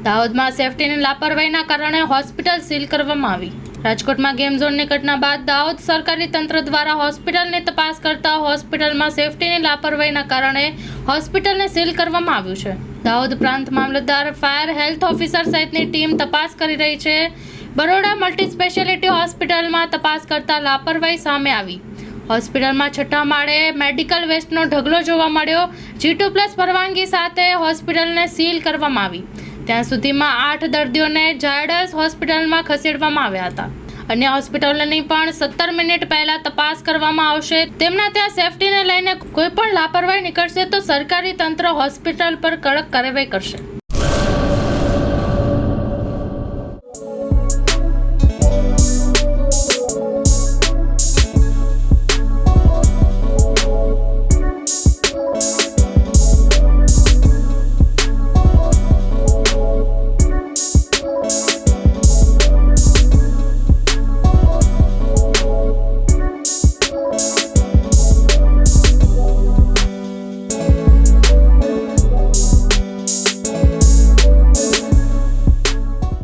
દાહોદમાં સેફટીની લાપરવાહીના કારણે hospital seal કરવામાં આવી। રાજકોટમાં ગેમ ઝોનની ઘટના બાદ દાહોદ સરકારી તંત્ર દ્વારા હોસ્પિટલની તપાસ કરતા હોસ્પિટલમાં સેફટીની લાપરવાહીના કારણે હોસ્પિટલને સીલ કરવામાં આવ્યું છે। દાહોદ પ્રાંત મામલતદાર, ફાયર, હેલ્થ ઓફિસર સહિતની ટીમ તપાસ કરી રહી છે। બરોડા મલ્ટી સ્પેશિયાલિટી હોસ્પિટલમાં તપાસ કરતા લાપરવાહી સામે આવી। હોસ્પિટલમાં 6ઠા માળે મેડિકલ વેસ્ટનો ઢગલો જોવા મળ્યો। G2+ પરવાનગી સાથે હોસ્પિટલને સીલ કરવામાં આવી। ત્યાં સુધીમાં 8 દર્દીઓને ઝાયડસ હોસ્પિટલમાં ખસેડવામાં આવ્યા હતા। અન્ય હોસ્પિટલની પણ 17 મિનિટ પહેલા તપાસ કરવામાં આવશે। તેમના ત્યાં સેફટીને લઈને કોઈ પણ લાપરવાહી નીકળશે તો સરકારી તંત્ર હોસ્પિટલ પર કડક કાર્યવાહી કરશે।